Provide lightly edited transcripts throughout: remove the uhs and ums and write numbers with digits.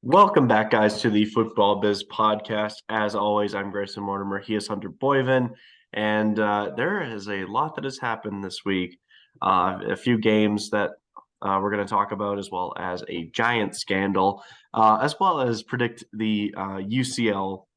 Welcome back, guys, to the Football Biz podcast. As always, I'm Grayson Mortimer. He is Hunter Boyven, and there is a lot that has happened this week. A few games that we're going to talk about, as well as a giant scandal, as well as predict the UCL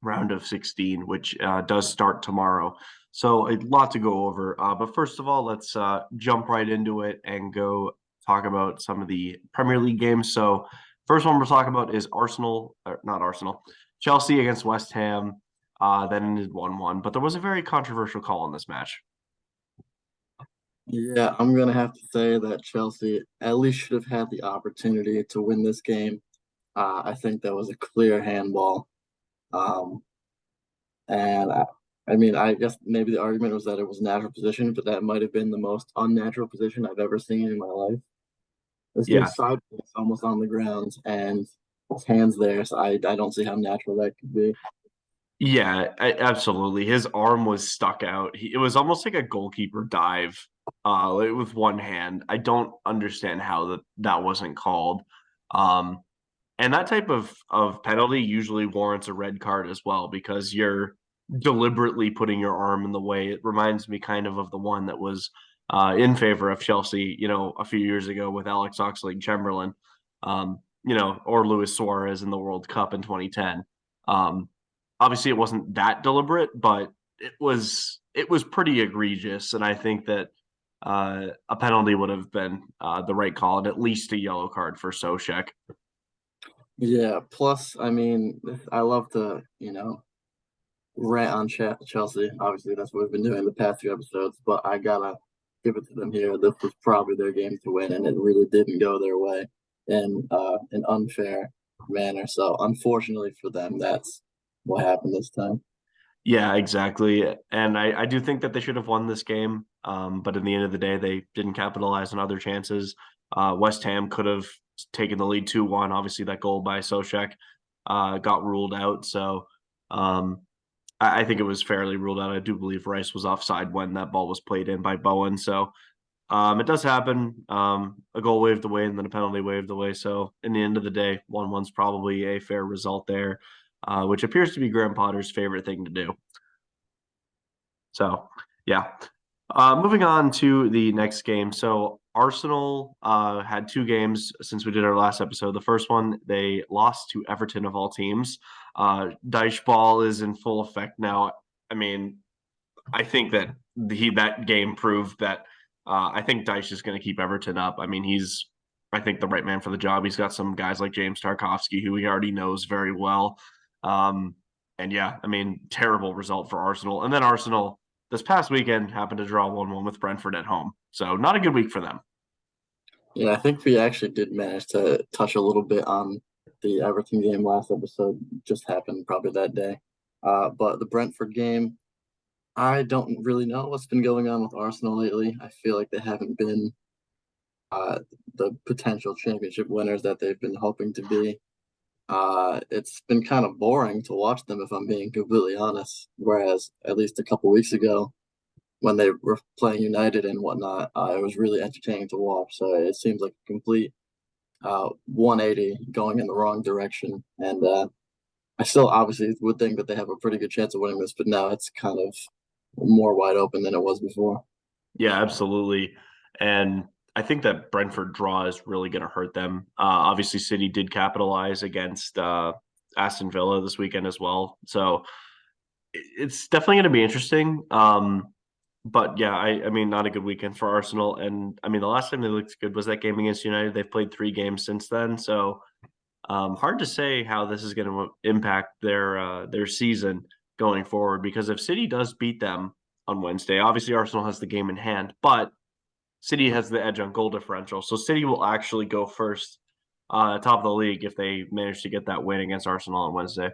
round of 16, which does start tomorrow. So a lot to go over. But first of all, let's jump right into it and go talk about some of the Premier League games. So first one we're talking about is Arsenal, or not Arsenal, Chelsea against West Ham. That ended 1-1, but there was a very controversial call in this match. Yeah, I'm gonna have to say that Chelsea at least should have had the opportunity to win this game. I think that was a clear handball. Um, and I guess maybe the argument was that it was natural position, but that might have been the most unnatural position I've ever seen in my life. This Yeah, dude's sideways, almost on the ground, and his hands there, so I don't see how natural that could be. yeah, absolutely. His arm was stuck out. It was almost like a goalkeeper dive, with one hand. I don't understand how that wasn't called. Um, And that type of penalty usually warrants a red card as well because you're deliberately putting your arm in the way. It reminds me kind of the one that was in favor of Chelsea, a few years ago with Alex Oxlade-Chamberlain, or Luis Suarez in the World Cup in 2010. Um, Obviously, it wasn't that deliberate, but it was pretty egregious, and I think that a penalty would have been the right call and at least a yellow card for Sochek. Yeah, plus, I love to, rant on Chelsea. Obviously, that's what we've been doing the past few episodes, but I gotta give it to them here. This was probably their game to win, and it really didn't go their way in an unfair manner. So, unfortunately for them, that's what happened this time. Yeah, exactly. And I do think that they should have won this game. But in the end of the day, they didn't capitalize on other chances. West Ham could have taken the lead 2-1. Obviously, that goal by Sochek got ruled out. So I think it was fairly ruled out. I do believe Rice was offside when that ball was played in by Bowen. So it does happen. A goal waved away and then a penalty waved away. So in the end of the day, 1-1's probably a fair result there, which appears to be Graham Potter's favorite thing to do. So, yeah. Moving on to the next game. So, Arsenal had two games since we did our last episode. The first one, they lost to Everton of all teams. Dyche ball is in full effect now. I mean, I think that that game proved that I think Dyche is going to keep Everton up. I mean, I think, the right man for the job. He's got some guys like James Tarkowski, who he already knows very well. Um, and yeah, I mean, terrible result for Arsenal. And then Arsenal this past weekend happened to draw 1-1 with Brentford at home. So not a good week for them. Yeah, I think we actually did manage to touch a little bit on the Everton game last episode. Just happened probably that day. But the Brentford game, I don't really know what's been going on with Arsenal lately. I feel like they haven't been uh, the potential championship winners that they've been hoping to be. It's been kind of boring to watch them, if I'm being completely honest. Whereas at least a couple weeks ago, when they were playing United and whatnot, it was really entertaining to watch. So it seems like a complete 180 going in the wrong direction. And I still obviously would think that they have a pretty good chance of winning this, but now it's kind of more wide open than it was before. Yeah, absolutely. And I think that Brentford draw is really going to hurt them. Obviously, City did capitalize against Aston Villa this weekend as well. So it's definitely going to be interesting. But yeah, I mean, not a good weekend for Arsenal. And I mean, the last time they looked good was that game against United. They've played three games since then. So hard to say how this is going to impact their season going forward. Because if City does beat them on Wednesday, obviously Arsenal has the game in hand, but City has the edge on goal differential. So City will actually go first, top of the league, if they manage to get that win against Arsenal on Wednesday.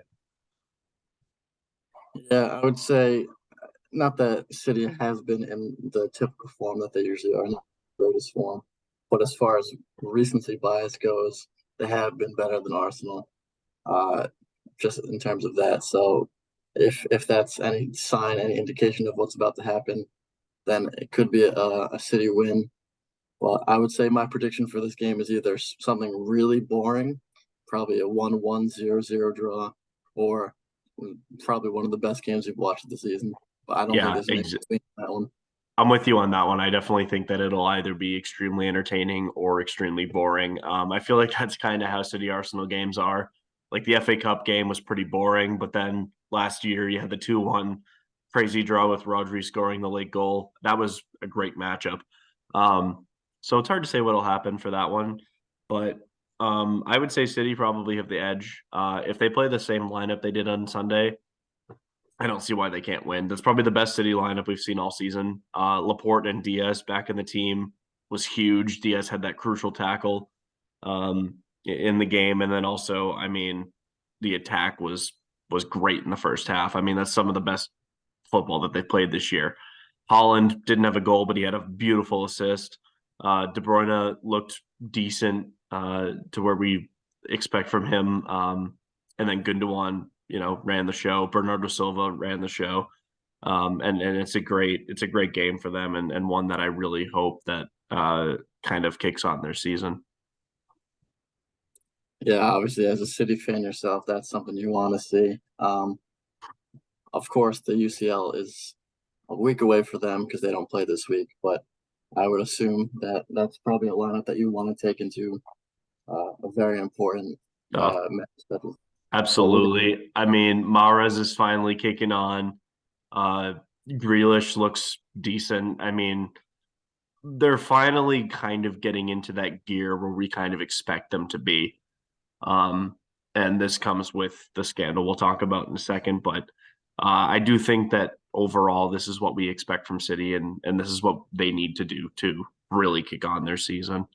Yeah, I would say not that City has been in the typical form that they usually are, not the greatest form, but as far as recency bias goes, they have been better than Arsenal, uh, just in terms of that. So if that's any sign, any indication of what's about to happen, then it could be a City win. Well, I would say my prediction for this game is either something really boring, probably a 1-1, 0-0 draw, or probably one of the best games we've watched this season. But I don't think Yeah, there's an in between that one. I'm with you on that one. I definitely think that it'll either be extremely entertaining or extremely boring. I feel like that's kind of how City Arsenal games are. Like the FA Cup game was pretty boring, but then last year you had the 2-1 crazy draw with Rodri scoring the late goal. That was a great matchup. So it's hard to say what'll happen for that one, but I would say City probably have the edge. If they play the same lineup they did on Sunday, I don't see why they can't win. That's probably the best City lineup we've seen all season. Laporte and Diaz back in the team was huge. Diaz had that crucial tackle in the game, and then also, I mean, the attack was great in the first half. I mean, that's some of the best football that they played this year. Holland didn't have a goal, but he had a beautiful assist. De Bruyne looked decent to where we expect from him, and then Gundogan ran the show. Bernardo Silva ran the show. And it's a great game for them and one that I really hope that kind of kicks on their season. Yeah, obviously, as a City fan yourself, that's something you want to see. Of course, the UCL is a week away for them because they don't play this week, but I would assume that that's probably a lineup that you want to take into a very important Uh, match that we're Absolutely. I mean, Mahrez is finally kicking on. Uh, Grealish looks decent. I mean, they're finally kind of getting into that gear where we kind of expect them to be. Um, and this comes with the scandal we'll talk about in a second. But I do think that overall, this is what we expect from City, and this is what they need to do to really kick on their season.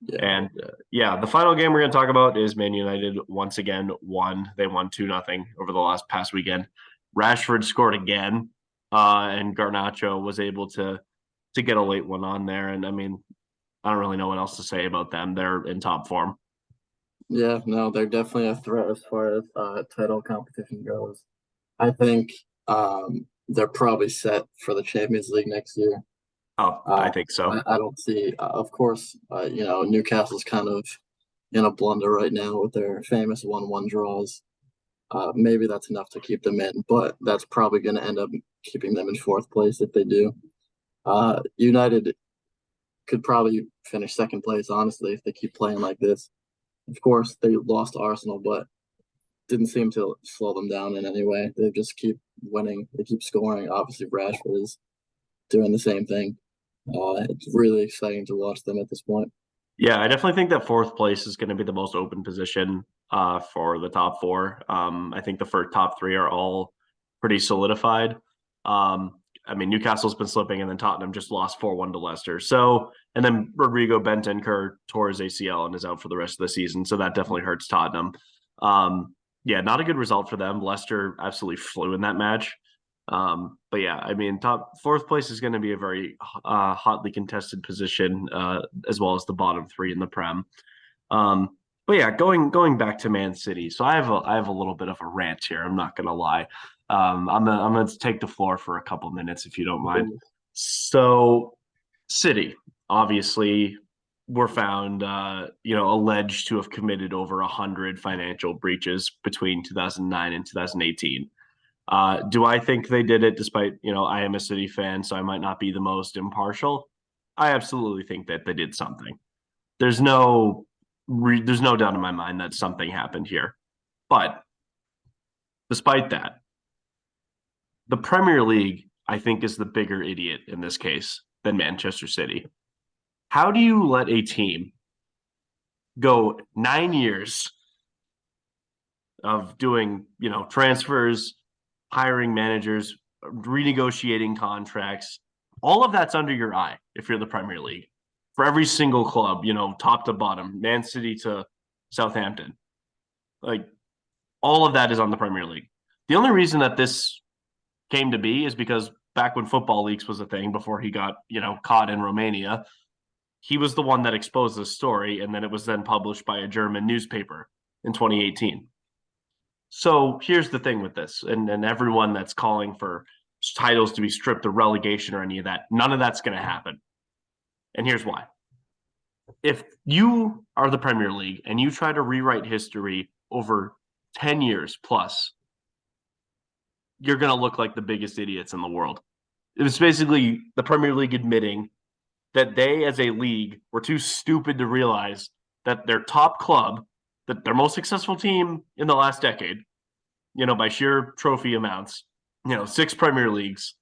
yeah. And yeah, the final game we're going to talk about is Man United once again won. They won 2-0 over the last past weekend. Rashford scored again, and Garnacho was able to get a late one on there. And I mean, I don't really know what else to say about them. They're in top form. Yeah, no, they're definitely a threat as far as title competition goes. I think they're probably set for the Champions League next year. Oh, Uh, I think so. I don't see, of course, Newcastle's kind of in a blunder right now with their famous 1-1 draws. Maybe that's enough to keep them in, but that's probably going to end up keeping them in fourth place if they do. United could probably finish second place, honestly, if they keep playing like this. Of course, they lost to Arsenal, but didn't seem to slow them down in any way. They just keep winning. They keep scoring. Obviously, Rashford is doing the same thing. It's really exciting to watch them at this point. Yeah, I definitely think that fourth place is going to be the most open position for the top four. I think the first top three are all pretty solidified. I mean, Newcastle's been slipping, and then Tottenham just lost 4-1 to Leicester. So, and then Rodrigo Bentancur tore his ACL and is out for the rest of the season. So that definitely hurts Tottenham. Yeah, not a good result for them. Leicester absolutely flew in that match. But yeah, I mean, top fourth place is going to be a very hotly contested position, as well as the bottom three in the Prem. But yeah, going back to Man City. So I have a little bit of a rant here. I'm not gonna lie. I'm gonna take the floor for a couple minutes if you don't mind. So City, obviously, were found, alleged to have committed over 100 financial breaches between 2009 and 2018. Do I think they did it despite, I am a City fan, so I might not be the most impartial? I absolutely think that they did something. There's no there's no doubt in my mind that something happened here. But despite that, the Premier League, I think, is the bigger idiot in this case than Manchester City. How do you let a team go 9 years of doing, transfers, hiring managers, renegotiating contracts? All of that's under your eye if you're the Premier League. For every single club, top to bottom, Man City to Southampton. Like all of that is on the Premier League. The only reason that this came to be is because back when football leaks was a thing before he got, caught in Romania, he was the one that exposed this story, and then it was then published by a German newspaper in 2018. So here's the thing with this, and everyone that's calling for titles to be stripped of relegation or any of that, none of that's going to happen. And here's why. If you are the Premier League and you try to rewrite history over 10 years plus, you're going to look like the biggest idiots in the world. It was basically the Premier League admitting that they, as a league, were too stupid to realize that their top club, that their most successful team in the last decade, by sheer trophy amounts, six Premier Leagues,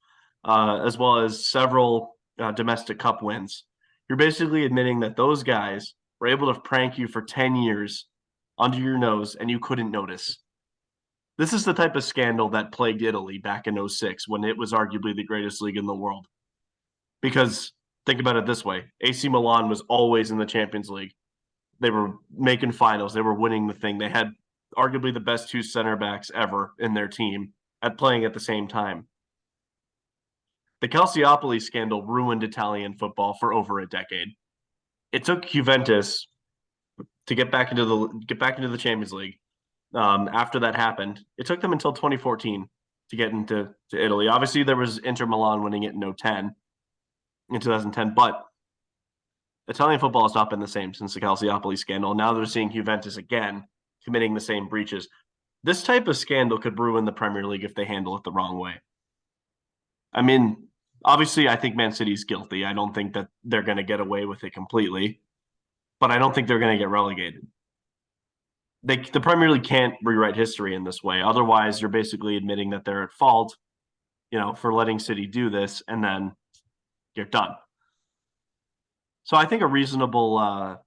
as well as several domestic cup wins. You're basically admitting that those guys were able to prank you for 10 years under your nose and you couldn't notice. This is the type of scandal that plagued Italy back in '06 when it was arguably the greatest league in the world. Because think about it this way: AC Milan was always in the Champions League. They were making finals. They were winning the thing. They had arguably the best two center backs ever in their team at playing at the same time. The Calciopoli scandal ruined Italian football for over a decade. It took Juventus to get back into the Champions League. After that happened, it took them until 2014 to get into Italy. Obviously, there was Inter Milan winning it in 2010, but Italian football has not been the same since the Calciopoli scandal. Now they're seeing Juventus again committing the same breaches. This type of scandal could ruin the Premier League if they handle it the wrong way. I mean, obviously, I think Man City's guilty. I don't think that they're going to get away with it completely, but I don't think they're going to get relegated. The Premier League can't rewrite history in this way. Otherwise, you're basically admitting that they're at fault, for letting City do this, and then you're done. So I think a reasonable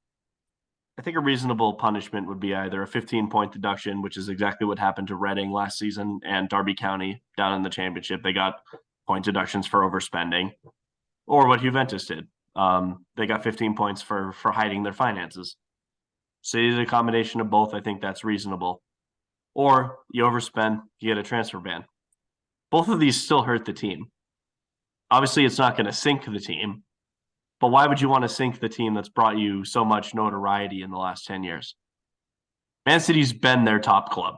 punishment would be either a 15-point deduction, which is exactly what happened to Reading last season and Derby County down in the championship. They got point deductions for overspending, or what Juventus did. They got 15 points for hiding their finances. So it's a combination of both. I think that's reasonable. Or you overspend, you get a transfer ban. Both of these still hurt the team. Obviously, it's not going to sink the team, but why would you want to sink the team that's brought you so much notoriety in the last 10 years? Man City's been their top club.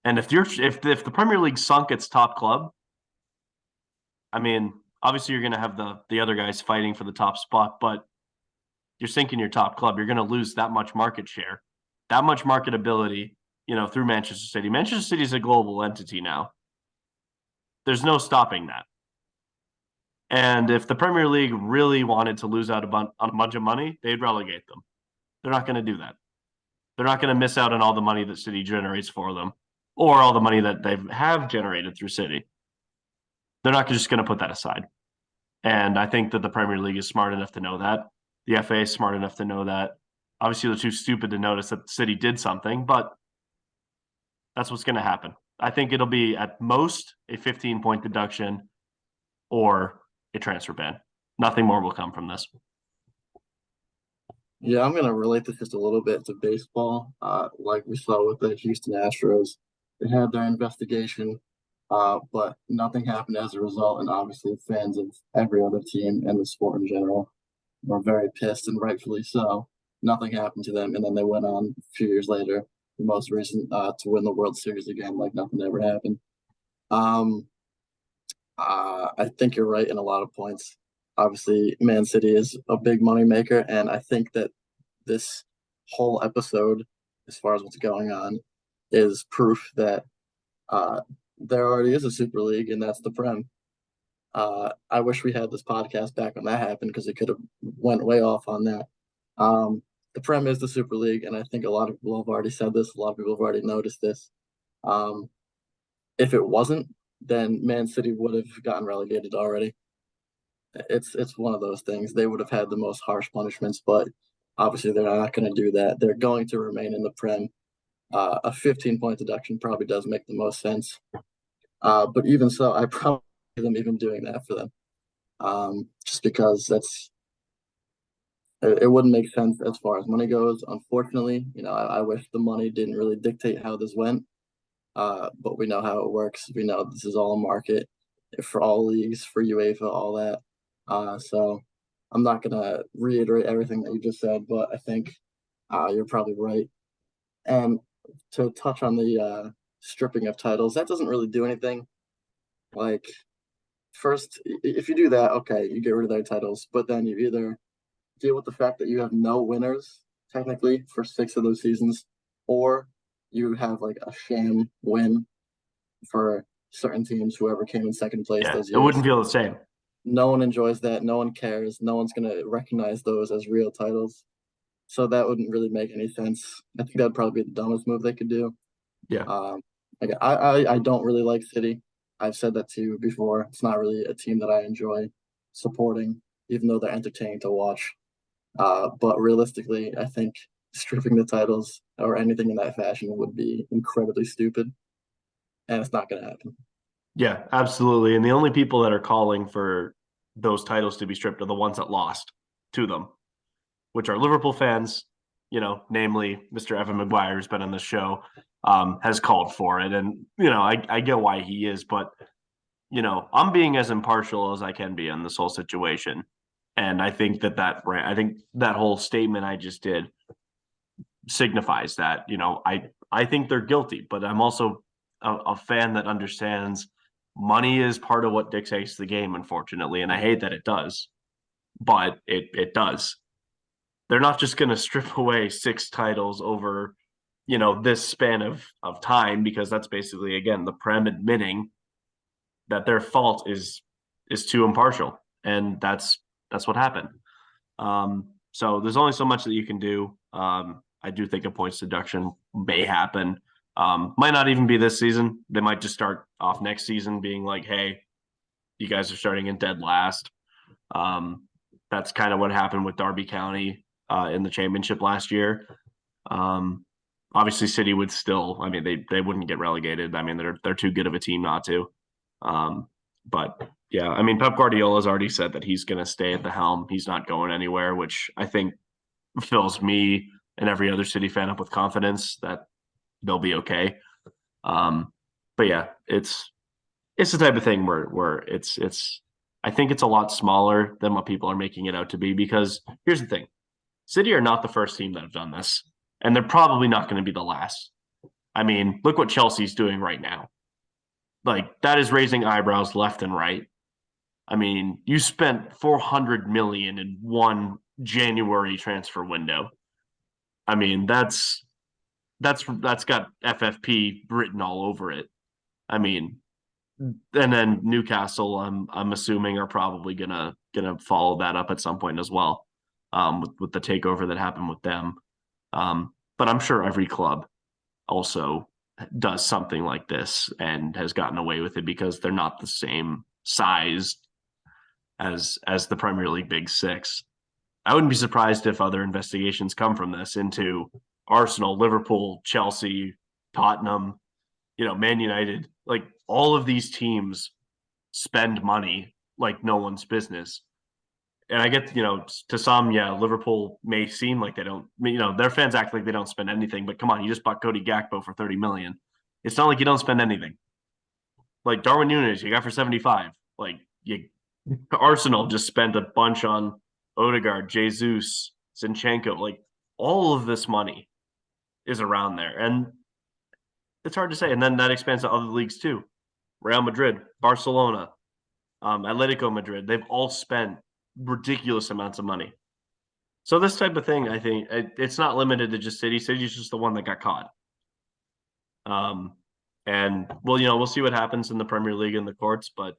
And if the Premier League sunk its top club, I mean, obviously you're going to have the other guys fighting for the top spot, but you're sinking your top club. You're going to lose that much market share, that much marketability, through Manchester City. Manchester City is a global entity now. There's no stopping that. And if the Premier League really wanted to lose out on a bunch of money, they'd relegate them. They're not going to do that. They're not going to miss out on all the money that City generates for them or all the money that they have generated through City. They're not just going to put that aside. And I think that the Premier League is smart enough to know that. The FA is smart enough to know that. Obviously, they're too stupid to notice that City did something, but that's what's going to happen. I think it'll be at most a 15-point deduction or a transfer ban. Nothing more will come from this. Yeah, I'm gonna relate this just a little bit to baseball. Like we saw with the Houston Astros, they had their investigation, but nothing happened as a result. And obviously, fans of every other team and the sport in general were very pissed, and rightfully so. Nothing happened to them, and then they went on a few years later, the most recent, to win the World Series again, like nothing ever happened. Um, I think you're right in a lot of points. Obviously, Man City is a big money maker, and I think that this whole episode, as far as what's going on, is proof that uh, there already is a Super League, and that's the Prem. I wish we had this podcast back when that happened because it could have went way off on that. The Prem is the Super League, and I think a lot of people have already said this. A lot of people have already noticed this. Um, if it wasn't, then Man City would have gotten relegated already. It's one of those things. They would have had the most harsh punishments, but obviously they're not going to do that. They're going to remain in the Prem. A 15-point deduction probably does make the most sense. But even so, I probably see them even doing that for them. Just because it wouldn't make sense as far as money goes. Unfortunately, I wish the money didn't really dictate how this went. But we know how it works. We know this is all a market for all leagues, for UEFA, all that. So I'm not gonna reiterate everything that you just said, but I think you're probably right. And to touch on the stripping of titles, that doesn't really do anything. Like, first, if you do that, okay, you get rid of their titles, but then you either deal with the fact that you have no winners technically for 6 of those seasons, or you have like a sham win for certain teams, whoever came in second place Yeah, those it wouldn't years. feel the same. No one enjoys that. No one cares. No one's gonna recognize those as real titles. So that wouldn't really make any sense. I think that'd probably be the dumbest move they could do. Yeah. Um, I don't really like City. I've said that to you before. It's not really a team that I enjoy supporting, even though they're entertaining to watch. But realistically, I think stripping the titles or anything in that fashion would be incredibly stupid, and it's not going to happen. Yeah, absolutely. And the only people that are calling for those titles to be stripped are the ones that lost to them, which are Liverpool fans, namely Mr. Evan McGuire, who's been on the show, has called for it. And, I get why he is, but, I'm being as impartial as I can be in this whole situation. And I think I think that whole statement I just did signifies that, I think they're guilty, but I'm also a fan that understands money is part of what dictates the game, unfortunately. And I hate that it does, but it does. They're not just going to strip away 6 titles over, this span of time, because that's basically, again, the Prem admitting that their fault is too impartial, and that's what happened. So there's only so much that you can do. I do think a points deduction may happen. Might not even be this season. They might just start off next season being like, hey, you guys are starting in dead last. Um, that's kind of what happened with Derby County in the championship last year. Um, Obviously, City would still. I mean, they wouldn't get relegated. I mean, they're too good of a team not to. Um, but yeah, I mean, Pep Guardiola's already said that he's going to stay at the helm. He's not going anywhere, which I think fills me and every other City fan up with confidence that they'll be okay. Um, but yeah, it's the type of thing where it's I think it's a lot smaller than what people are making it out to be, because here's the thing. City are not the first team that have done this, and they're probably not going to be the last. I mean, look what Chelsea's doing right now. Like, that is raising eyebrows left and right. I mean, you spent 400 million in one January transfer window. I mean, that's got FFP written all over it. I mean, and then Newcastle, I'm assuming, are probably gonna follow that up at some point as well, with the takeover that happened with them. But I'm sure every club also does something like this and has gotten away with it, because they're not the same size as the Premier League Big Six. I wouldn't be surprised if other investigations come from this into Arsenal, Liverpool, Chelsea, Tottenham, Man United. Like, all of these teams spend money like no one's business. And I get, to some, yeah, Liverpool may seem like they don't, their fans act like they don't spend anything, but come on, you just bought Cody Gakpo for 30 million. It's not like you don't spend anything. Like Darwin Nunes, you got for 75. Like, Arsenal just spent a bunch on Odegaard, Jesus, Zinchenko. Like, all of this money is around there. And it's hard to say. And then that expands to other leagues too. Real Madrid, Barcelona, Atletico Madrid, they've all spent ridiculous amounts of money. So this type of thing, I think it's not limited to just City. City's just the one that got caught. And well, we'll see what happens in the Premier League and the courts, but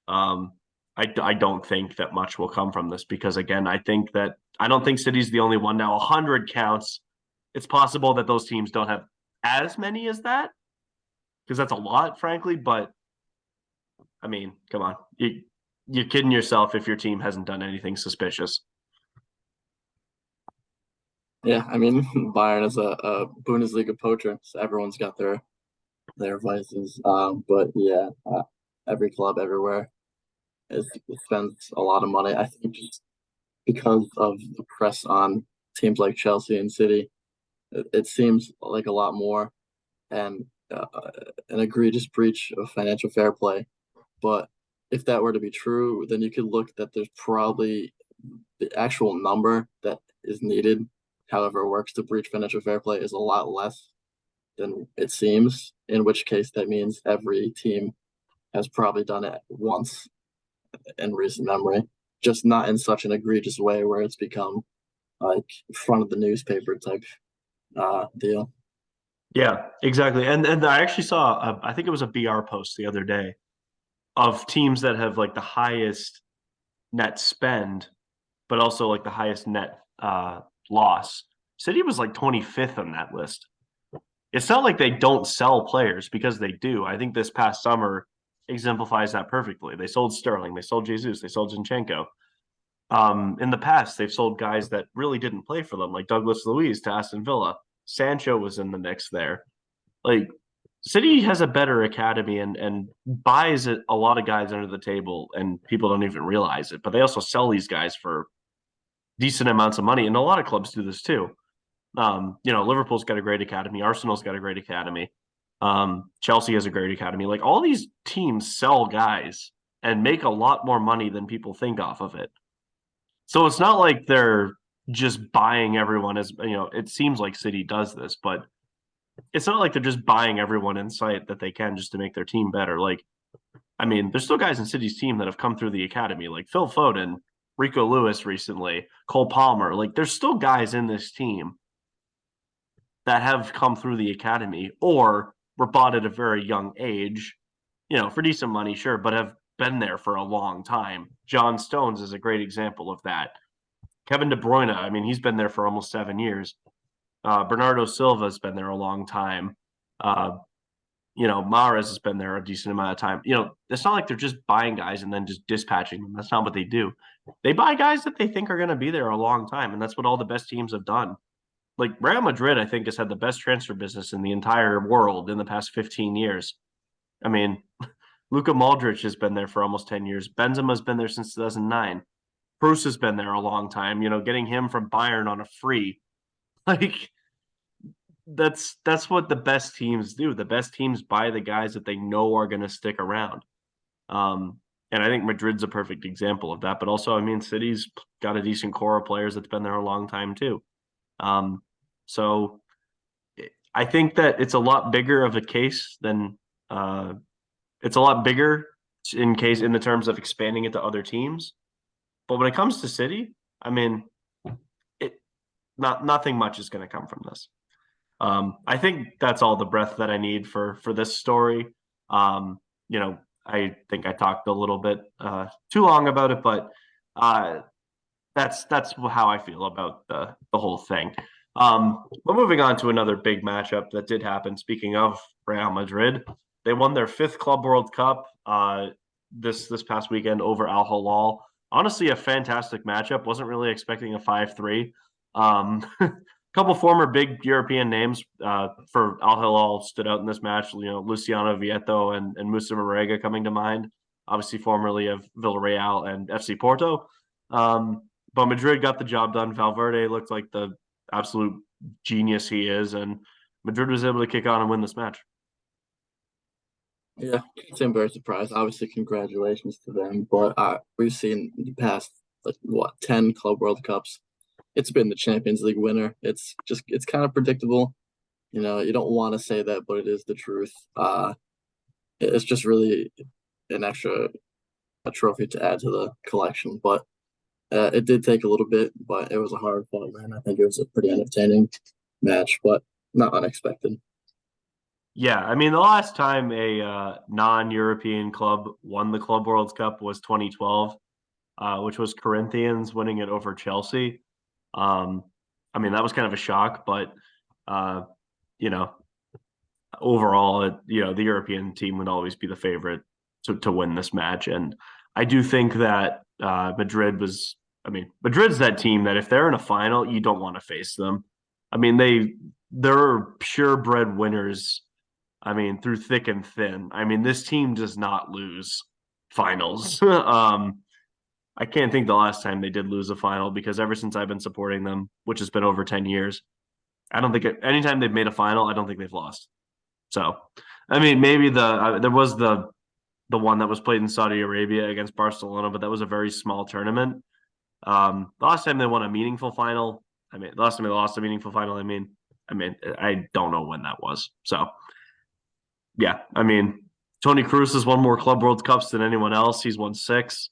um, I don't think that much will come from this, because again, I don't think City's the only one. Now, 100 counts. It's possible that those teams don't have as many as that, because that's a lot, frankly. But I mean, come on, you're kidding yourself if your team hasn't done anything suspicious. Yeah, I mean, Bayern is a Bundesliga poacher, so everyone's got their vices. But yeah, every club everywhere spends a lot of money. I think just because of the press on teams like Chelsea and City, it seems like a lot more, and an egregious breach of financial fair play. But if that were to be true, then you could look that there's probably the actual number that is needed, however it works to breach financial fair play, is a lot less than it seems, in which case that means every team has probably done it once in recent memory. just not in such an egregious way where it's become like front of the newspaper type deal. Yeah, exactly. And I actually saw, I think it was a BR post the other day of teams that have like the highest net spend, but also like the highest net loss. City was like 25th on that list. It's not like they don't sell players because they do. I think this past summer exemplifies that perfectly. They sold Sterling, they sold Jesus, they sold Zinchenko. In the past, they've sold guys that really didn't play for them, like Douglas Luiz to Aston Villa. Sancho was in the mix there. Like City has a better academy and buys a lot of guys under the table, and people don't even realize it. But they also sell these guys for decent amounts of money, and a lot of clubs do this too. Liverpool's got a great academy. Arsenal's got a great academy. Chelsea has a great academy. Like all these teams sell guys and make a lot more money than people think off of it. So it's not like they're just buying everyone as it seems like City does this, but it's not like they're just buying everyone in sight that they can just to make their team better. Like, I mean, there's still guys in City's team that have come through the academy, like Phil Foden, Rico Lewis recently, Cole Palmer. Like, there's still guys in this team that have come through the academy or were bought at a very young age, for decent money, sure, but have been there for a long time. John Stones is a great example of that. Kevin De Bruyne, I mean, he's been there for almost 7 years. Bernardo Silva's been there a long time. Mahrez has been there a decent amount of time. It's not like they're just buying guys and then just dispatching them. That's not what they do. They buy guys that they think are going to be there a long time, and that's what all the best teams have done. Like Real Madrid, I think, has had the best transfer business in the entire world in the past 15 years. I mean, Luka Modric has been there for almost 10 years. Benzema's been there since 2009. Bruce has been there a long time, getting him from Bayern on a free. Like that's what the best teams do. The best teams buy the guys that they know are going to stick around. And I think Madrid's a perfect example of that. But also, I mean, City's got a decent core of players that's been there a long time too. So I think that it's a lot bigger of a case than it's a lot bigger in the terms of expanding it to other teams. But when it comes to City, I mean, nothing much is going to come from this. I think that's all the breath that I need for this story. I think I talked a little bit too long about it, but that's how I feel about the whole thing. But moving on to another big matchup that did happen. Speaking of Real Madrid, they won their 5th Club World Cup this past weekend over Al Hilal. Honestly, a fantastic matchup. Wasn't really expecting a 5-3. Couple former big European names for Al Hilal stood out in this match. Luciano Vieto and Musa Marega coming to mind. Obviously, formerly of Villarreal and FC Porto. But Madrid got the job done. Valverde looked like the absolute genius he is, and Madrid was able to kick on and win this match. Yeah, I'm very surprised. Obviously, congratulations to them. But we've seen the past, 10 Club World Cups. It's been the Champions League winner. It's kind of predictable. You don't want to say that, but it is the truth. It's just really an extra a trophy to add to the collection. But it did take a little bit, but it was a hard fought win. I think it was a pretty entertaining match, but not unexpected. Yeah, I mean, the last time a non-European club won the Club World Cup was 2012, which was Corinthians winning it over Chelsea. I mean, that was kind of a shock, but uh, you know, overall, the European team would always be the favorite to win this match, and I do think that Madrid was. I mean, Madrid's that team that if they're in a final, you don't want to face them. I mean, they're purebred winners. I mean, through thick and thin. I mean, this team does not lose finals. I can't think the last time they did lose a final because ever since I've been supporting them, which has been over 10 years, I don't think anytime they've made a final, I don't think they've lost. So, I mean, maybe there was the one that was played in Saudi Arabia against Barcelona, but that was a very small tournament. The last time they won a meaningful final, the last time they lost a meaningful final, I don't know when that was. So, yeah, I mean, Tony Cruz has won more Club World Cups than anyone else. He's won 6.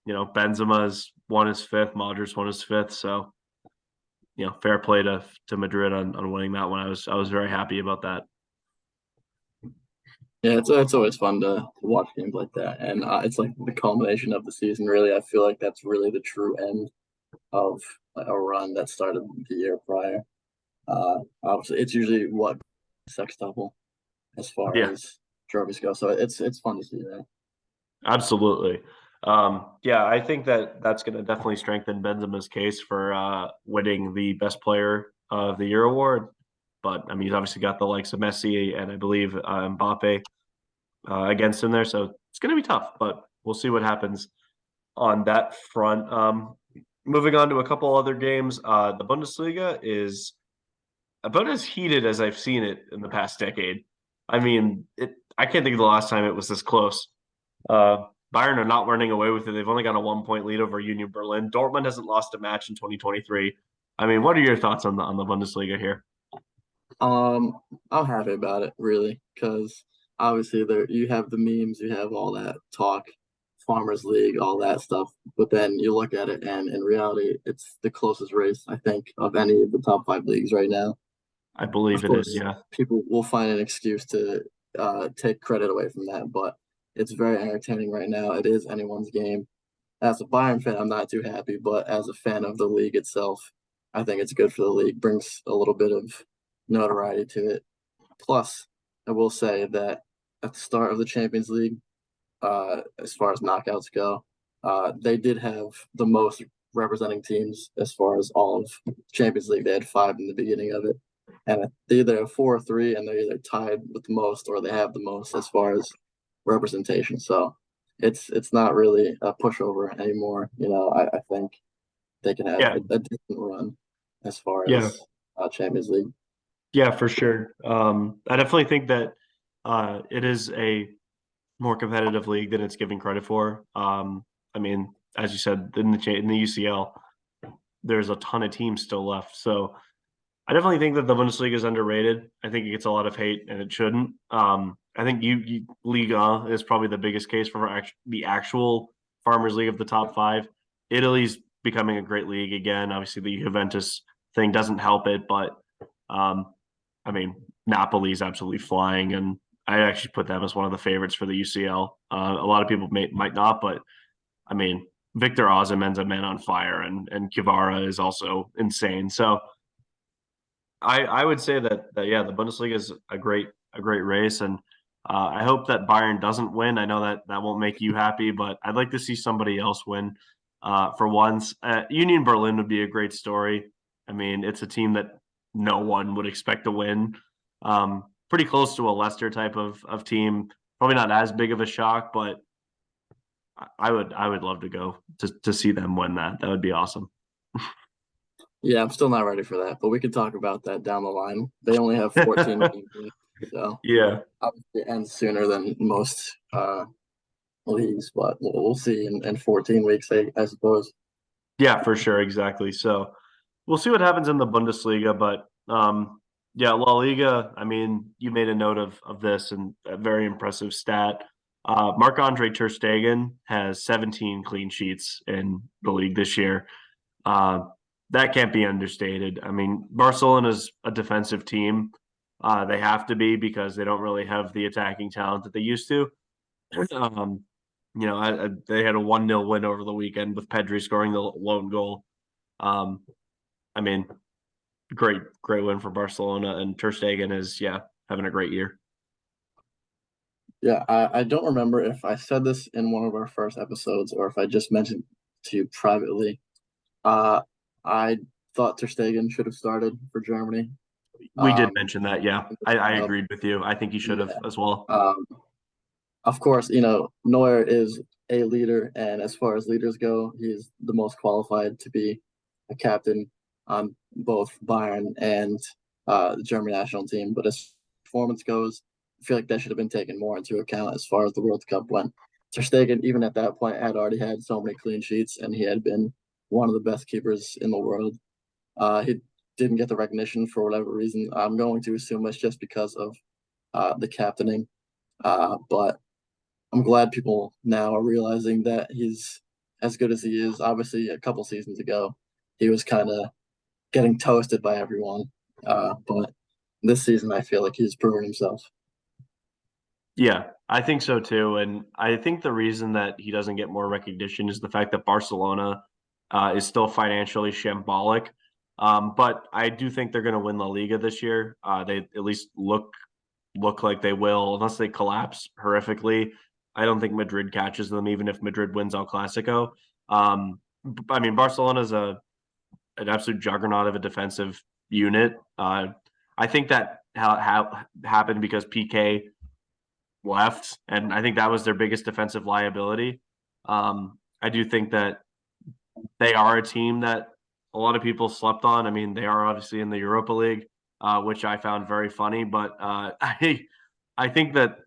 Benzema's won his fifth, Modric won his fifth, so fair play to Madrid on winning that one. I was very happy about that. Yeah, it's always fun to watch games like that, and it's like the culmination of the season. Really, I feel like that's really the true end of a run that started the year prior. Obviously, it's usually what sextuple as far Yeah, as trophies go, so it's fun to see that. absolutely. Yeah, I think that's going to definitely strengthen Benzema's case for winning the Best Player of the Year award. But I mean, he's obviously got the likes of Messi and I believe Mbappe against him there, so it's going to be tough. But we'll see what happens on that front. Moving on to a couple other games, the Bundesliga is about as heated as I've seen it in the past decade. I mean, I can't think of the last time it was this close. Uh, Bayern are not running away with it. They've only got a 1 point lead over Union Berlin. Dortmund hasn't lost a match in 2023. I mean, what are your thoughts on the Bundesliga here? Um, I'm happy about it, really, because obviously there you have the memes, you have all that talk, Farmers League, all that stuff. But then you look at it, and in reality, it's the closest race I think of any of the top five leagues right now. I Of believe it is. course, Yeah, people will find an excuse to take credit away from that, but it's very entertaining right now. It is anyone's game. As a Bayern fan, I'm not too happy, but as a fan of the league itself, I think it's good for the league. Brings a little bit of notoriety to it. Plus, I will say that at the start of the Champions League, as far as knockouts go, they did have the most representing teams as far as all of Champions League. They had five in the beginning of it, and they either have four or three, and they're either tied with the most or they have the most as far as representation. So it's not really a pushover anymore. I think they can have yeah, a decent run as far yeah, as Champions League. yeah, for sure. I definitely think that it is a more competitive league than it's giving credit for. I mean, as you said, in the UCL, there's a ton of teams still left. So I definitely think that the Bundesliga is underrated. I think it gets a lot of hate, and it shouldn't. I think Liga is probably the biggest case for the actual Farmers League of the top five. Italy's becoming a great league again. Obviously, the Juventus thing doesn't help it, but um, I mean, Napoli's absolutely flying, and I actually put them as one of the favorites for the UCL. A lot of people might not, but I mean, Victor Osimhen's a man on fire, and Kivara is also insane. So I would say that yeah, the Bundesliga is a great race, and I hope that Bayern doesn't win. I know that won't make you happy, but I'd like to see somebody else win for once. Union Berlin would be a great story. I mean, it's a team that no one would expect to win. Pretty close to a Leicester type of team. Probably not as big of a shock, but I would love to go to see them win that. That would be awesome. Yeah, I'm still not ready for that, but we can talk about that down the line. They only have 14 games left, so Yeah. obviously it ends sooner than most leagues, but we'll see in 14 weeks, I suppose. Yeah, for sure, exactly. So we'll see what happens in the Bundesliga, but yeah, La Liga. I mean, you made a note of this and a very impressive stat. Marc-Andre Ter Stegen has 17 clean sheets in the league this year. Uh, that can't be understated. I mean, Barcelona is a defensive team. They have to be because they don't really have the attacking talent that they used to. Um, they had a 1-0 win over the weekend with Pedri scoring the lone goal. Um, I mean, great win for Barcelona, and Ter Stegen is having a great year. Yeah, I don't remember if I said this in one of our first episodes or if I just mentioned to you privately. Uh, I thought Ter Stegen should have started for Germany. We did Um, mention that. Yeah, I uh, agreed with you. I think he should have yeah. as well. Um, of course, Neuer is a leader, and as far as leaders go, he's the most qualified to be a captain on both Bayern and the German national team. But as performance goes, I feel like that should have been taken more into account as far as the World Cup went. Ter Stegen, even at that point, had already had so many clean sheets, and he had been one of the best keepers in the world. He didn't get the recognition for whatever reason. I'm going to assume it's just because of the captaining. But I'm glad people now are realizing that he's as good as he is. Obviously, a couple seasons ago, he was kind of getting toasted by everyone. But this season, I feel like he's proven himself. Yeah, I think so too. And I think the reason that he doesn't get more recognition is the fact that Barcelona is still financially shambolic. But I do think they're going to win La Liga this year. They at least look like they will, unless they collapse horrifically. I don't think Madrid catches them, even if Madrid wins El Clasico. I mean, Barcelona's an absolute juggernaut of a defensive unit. I think that happened because PK left, and I think that was their biggest defensive liability. I do think that they are a team that a lot of people slept on. I mean, they are obviously in the Europa League, which I found very funny, but I think that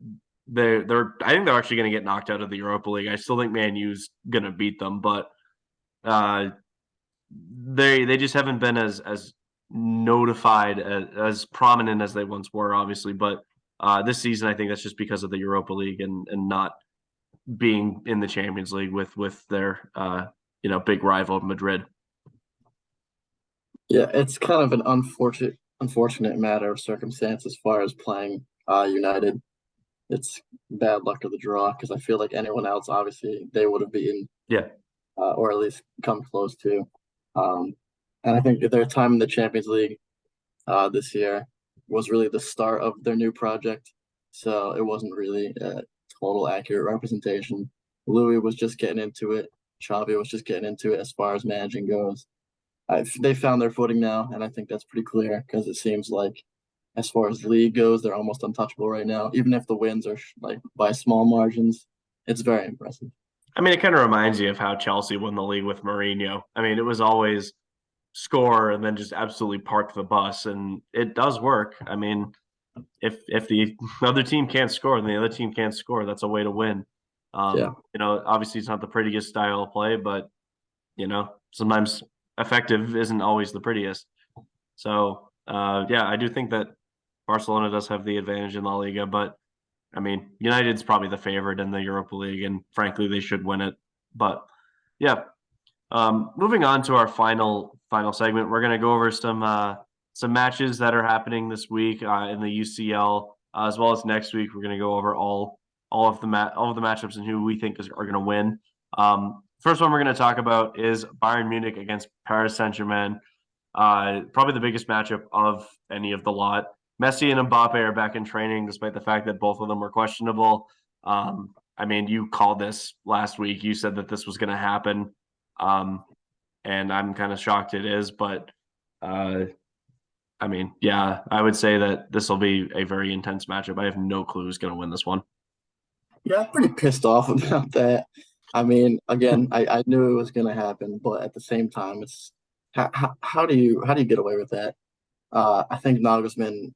I think they're actually going to get knocked out of the Europa League. I still think Man U's going to beat them, but uh, they just haven't been as notified as prominent as they once were, obviously. But this season, I think that's just because of the Europa League and not being in the Champions League with their big rival Madrid. Yeah, it's kind of an unfortunate matter of circumstance as far as playing United. It's bad luck of the draw because I feel like anyone else, obviously, they would have beaten Yeah, or at least come close to. Um, and I think their time in the Champions League this year was really the start of their new project. So it wasn't really a total accurate representation. Louis was just getting into it. Xavi was just getting into it as far as managing goes. They found their footing now, and I think that's pretty clear because it seems like, as far as league goes, they're almost untouchable right now. Even if the wins are like by small margins, it's very impressive. I mean, it kind of reminds you of how Chelsea won the league with Mourinho. I mean, it was always score and then just absolutely park the bus, and it does work. I mean, if the other team can't score and the other team can't score, that's a way to win. Yeah, Obviously it's not the prettiest style of play, but sometimes effective isn't always the prettiest. So yeah, I do think that Barcelona does have the advantage in La Liga, but I mean, United's probably the favorite in the Europa League, and frankly, they should win it. But yeah, moving on to our final segment, we're going to go over some matches that are happening this week in the UCL, as well as next week. We're going to go over all of the matchups and who we think are going to win. First one we're going to talk about is Bayern Munich against Paris Saint Germain. Probably the biggest matchup of any of the lot. Messi and Mbappe are back in training, despite the fact that both of them were questionable. I mean, you called this last week. You said that this was going to happen, and I'm kind of shocked it is. But I mean, yeah, I would say that this will be a very intense matchup. I have no clue who's going to win this one. yeah, I'm pretty pissed off about that. I mean, again, I knew it was going to happen, but at the same time, it's how do you get away with that? I think Nagelsmann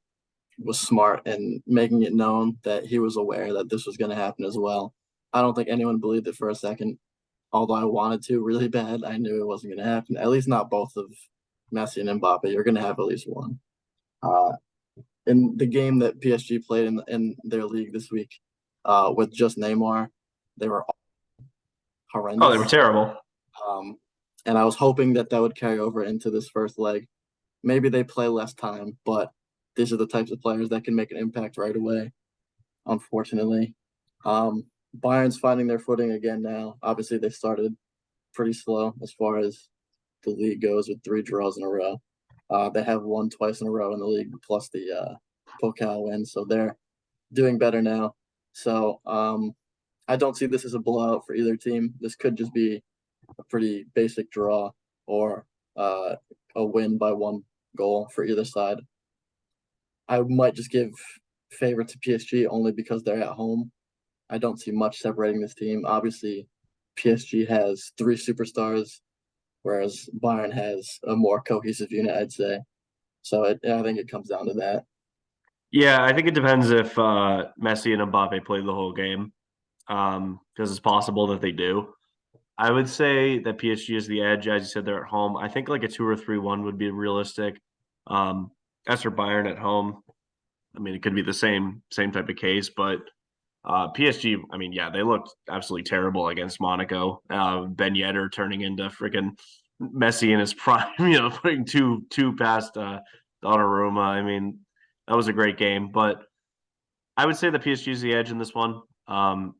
was smart in making it known that he was aware that this was going to happen as well. I don't think anyone believed it for a second, although I wanted to really bad. I knew it wasn't going to happen. At least not both of Messi and Mbappe. You're going to have at least one. Uh, in the game that PSG played in their league this week, with just Neymar, they were Oh, they were horrendous. terrible. Um, and I was hoping that that would carry over into this first leg. Maybe they play less time, but these are the types of players that can make an impact right away, unfortunately. Um, Bayern's finding their footing again now. Obviously, they started pretty slow as far as the league goes with three draws in a row. They have won twice in a row in the league, plus the Pokal win, so they're doing better now. So I don't see this as a blowout for either team. This could just be a pretty basic draw or a win by one goal for either side. I might just give favor to PSG only because they're at home. I don't see much separating this team. Obviously, PSG has three superstars, whereas Bayern has a more cohesive unit, I'd say. So I think it comes down to that. Yeah, I think it depends if Messi and Mbappe play the whole game, because it's possible that they do. I would say that PSG is the edge. As you said, they're at home. I think like a 2 or 3-1 would be realistic. Um, as for Bayern at home, I mean, it could be the same type of case, but PSG, I mean, yeah, they looked absolutely terrible against Monaco. Ben Yedder turning into freaking Messi in his prime, putting two past Donnarumma. I mean, that was a great game, but I would say the PSG is the edge in this one.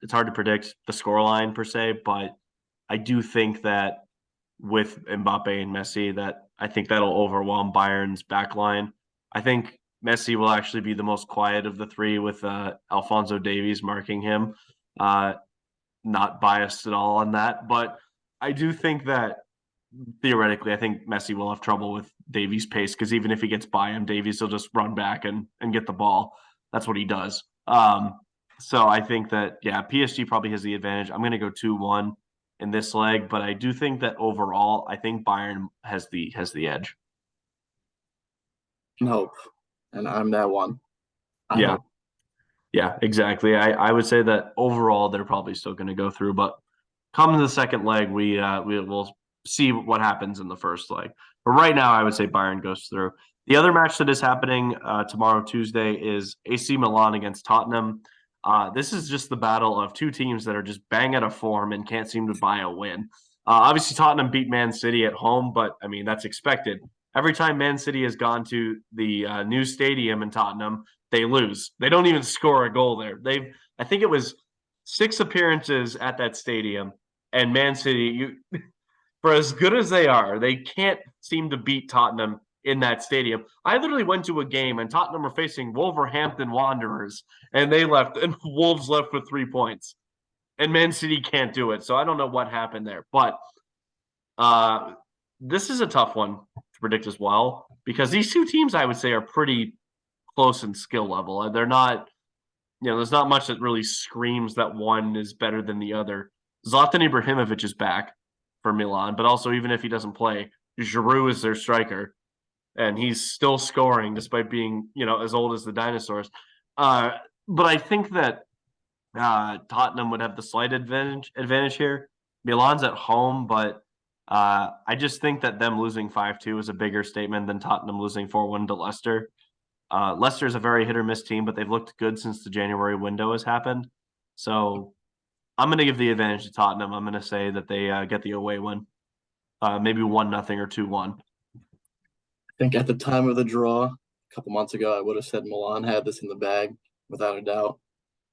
It's hard to predict the scoreline per se, but I do think that with Mbappe and Messi, that I think that'll overwhelm Bayern's back line. I think Messi will actually be the most quiet of the three with Alfonso Davies marking him. Uh, not biased at all on that, but I do think that theoretically, I think Messi will have trouble with Davies' pace because even if he gets by him, Davies will just run back and get the ball. That's what he does. So I think that yeah, PSG probably has the advantage. I'm going to go 2-1 in this leg, but I do think that overall, I think Bayern has the edge. Hope, and I'm that one. I Yeah, hope. yeah, exactly. I would say that overall they're probably still going to go through, but come to the second leg, we will see what happens in the first leg. But right now, I would say Bayern goes through. The other match that is happening tomorrow, Tuesday, is AC Milan against Tottenham. This is just the battle of two teams that are just bang out of form and can't seem to buy a win. Obviously, Tottenham beat Man City at home, but I mean that's expected. Every time Man City has gone to the new stadium in Tottenham, they lose. They don't even score a goal there. I think it was 6 appearances at that stadium, and Man City, for as good as they are, they can't seem to beat Tottenham in that stadium. I literally went to a game and Tottenham were facing Wolverhampton Wanderers, and they left, and Wolves left with 3 points, and Man City can't do it. So I don't know what happened there, but uh, this is a tough one to predict as well because these two teams, I would say, are pretty close in skill level. They're not, there's not much that really screams that one is better than the other. Zlatan Ibrahimovic is back for Milan, but also even if he doesn't play, Giroud is their striker, and he's still scoring despite being, as old as the dinosaurs. Uh, but I think that Tottenham would have the slight advantage here. Milan's at home, but I just think that them losing 5-2 is a bigger statement than Tottenham losing 4-1 to Leicester. Leicester is a very hit or miss team, but they've looked good since the January window has happened. So I'm going to give the advantage to Tottenham. I'm going to say that they get the away win, maybe 1-0 or 2-1. I think at the time of the draw, a couple months ago, I would have said Milan had this in the bag without a doubt.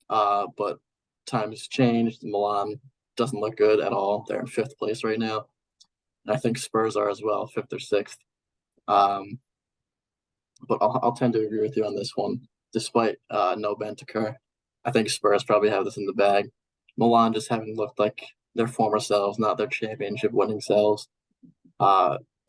But times changed. Milan doesn't look good at all. They're in fifth place right now. And I think Spurs are as well, fifth or sixth. Um, but I'll tend to agree with you on this one, despite no Bentancur. I think Spurs probably have this in the bag. Milan just haven't looked like their former selves, not their championship winning selves.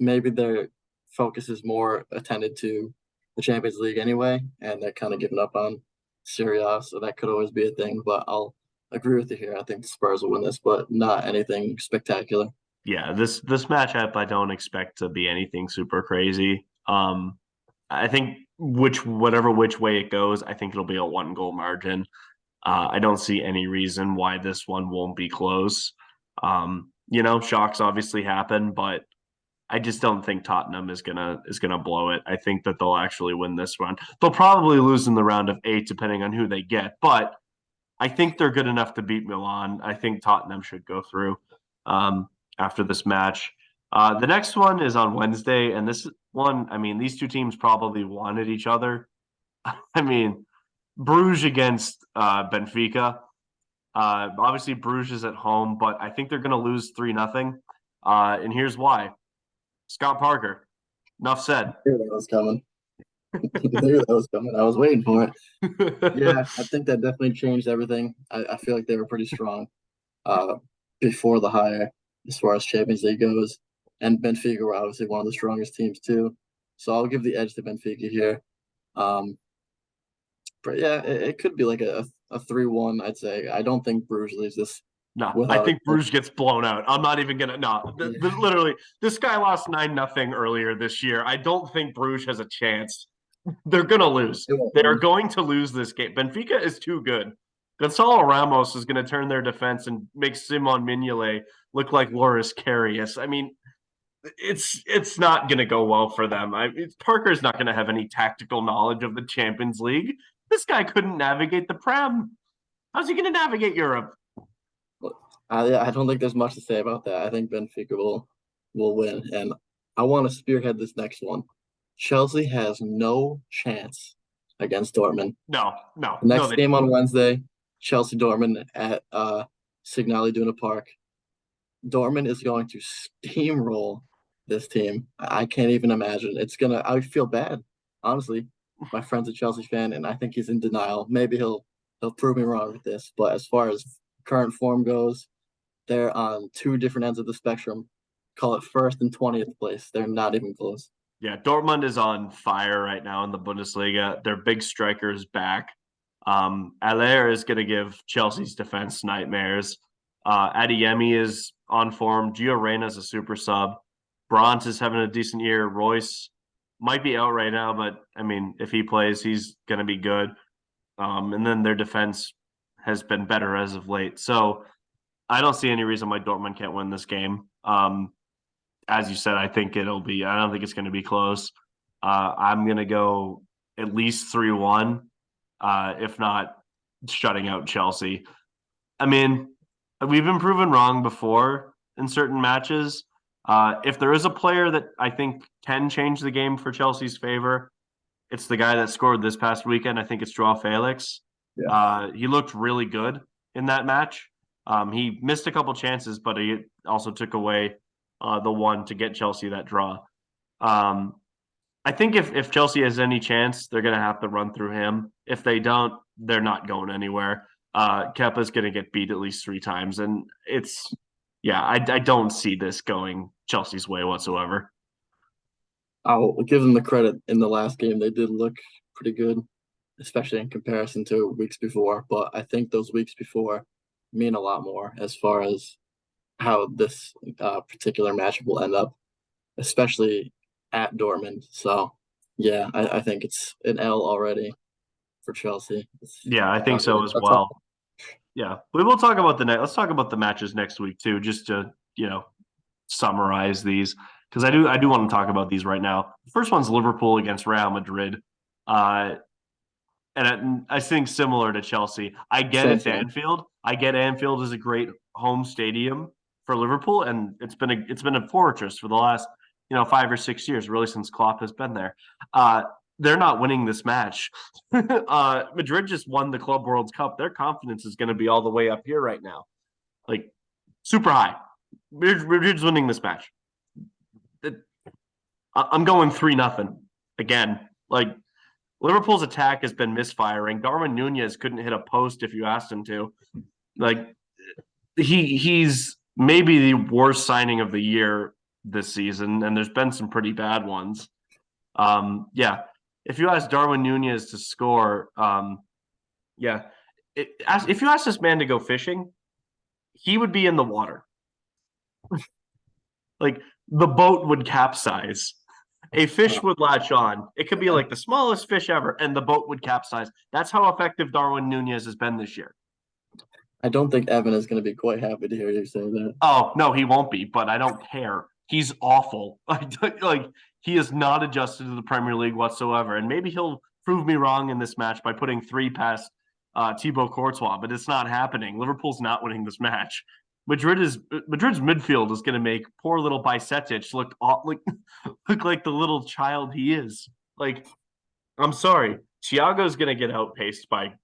Maybe their focus is more attended to the Champions League anyway, and they're kind of giving up on Serie A, so that could always be a thing. But I'll agree with you here. I think the Spurs will win this, but not anything spectacular. Yeah, this matchup I don't expect to be anything super crazy. I think which way it goes, I think it'll be a 1 goal margin. I don't see any reason why this one won't be close. Shocks obviously happen, but I just don't think Tottenham is gonna blow it. I think that they'll actually win this one. They'll probably lose in the round of 8, depending on who they get, but I think they're good enough to beat Milan. I think Tottenham should go through after this match. The next one is on Wednesday, and this one, I mean, these two teams probably wanted each other. I mean, Bruges against Benfica. Obviously, Bruges is at home, but I think they're going to lose 3-0. And here's why. Scott Parker. Enough said. I knew that was coming. I knew that was coming. I was waiting for it. Yeah, I think that definitely changed everything. I feel like they were pretty strong uh, before the hire as far as Champions League goes. And Benfica were obviously one of the strongest teams too. So I'll give the edge to Benfica here. Um, but yeah, it could be like a 3-1, I'd say. I don't think Bruges leaves this No, I without think Bruges gets blown out. I'm not even gonna. No, yeah. literally, this guy lost 9-0 earlier this year. I don't think Bruges has a chance. They're gonna lose. It won't They are win. going to lose this game. Benfica is too good. Gonzalo Ramos is going to turn their defense and make Simon Mignolet look like Loris Karius. I mean, it's not going to go well for them. Parker's not going to have any tactical knowledge of the Champions League. This guy couldn't navigate the Prem. How's he going to navigate Europe? I don't think there's much to say about that. I think Benfica will win, and I want to spearhead this next one. Chelsea has no chance against Dortmund. No, no, The no. next game on Wednesday, Chelsea Dortmund at Signal Iduna Park. Dortmund is going to steamroll this team. I can't even imagine. I feel bad, honestly. My friend's a Chelsea fan, and I think he's in denial. Maybe he'll prove me wrong with this, but as far as current form goes, they're on two different ends of the spectrum. Call it first and 20th place. They're not even close. Yeah, Dortmund is on fire right now in the Bundesliga. Their big striker is back. Aller is going to give Chelsea's defense nightmares. Adeyemi is on form. Gio Reyna is a super sub. Brandt is having a decent year. Royce might be out right now, but I mean, if he plays, he's going to be good. And then their defense has been better as of late. So I don't see any reason why Dortmund can't win this game. As you said, I don't think it's going to be close. I'm going to go at least 3-1, if not shutting out Chelsea. I mean, we've been proven wrong before in certain matches. If there is a player that I think can change the game for Chelsea's favor, it's the guy that scored this past weekend. I think it's Joao Felix. Yeah. He looked really good in that match. He missed a couple chances, but he also took away the one to get Chelsea that draw. Um, I think if Chelsea has any chance, they're going to have to run through him. If they don't, they're not going anywhere. Kepa's going to get beat at least 3 times, and I don't see this going Chelsea's way whatsoever. I'll give them the credit. In the last game, they did look pretty good, especially in comparison to weeks before. But I think those weeks before mean a lot more as far as how this particular matchup will end up, especially at Dortmund. So, yeah, I think it's an L already for Chelsea. Yeah, I think Not so really as a tough. well. Yeah, we will talk about the next. Let's talk about the matches next week too, just to summarize these because I do want to talk about these right now. The first one's Liverpool against Real Madrid, uh, and I think similar to Chelsea. I get Same it's thing. Anfield. I get Anfield is a great home stadium for Liverpool, and it's been a fortress for the last 5 or 6 years, really since Klopp has been there. Uh, they're not winning this match. Madrid just won the Club World Cup. Their confidence is going to be all the way up here right now, like super high. Madrid's winning this match. I'm going 3-0 again. Like Liverpool's attack has been misfiring. Darwin Nunez couldn't hit a post if you asked him to. Like he's maybe the worst signing of the year this season, and there's been some pretty bad ones. Yeah, if you ask Darwin Nunez to score, yeah, if you ask this man to go fishing, he would be in the water. Like the boat would capsize. A fish Uh, would latch on. It could be like the smallest fish ever, and the boat would capsize. That's how effective Darwin Nunez has been this year. I don't think Evan is going to be quite happy to hear you say that. Oh, no, he won't be, but I don't care. He's awful. Like he is not adjusted to the Premier League whatsoever. And maybe he'll prove me wrong in this match by putting 3 past Thibaut Courtois, but it's not happening. Liverpool's not winning this match. Madrid's midfield is going to make poor little Bicetic look like the little child he is. Like, I'm sorry, Thiago's going to get outpaced by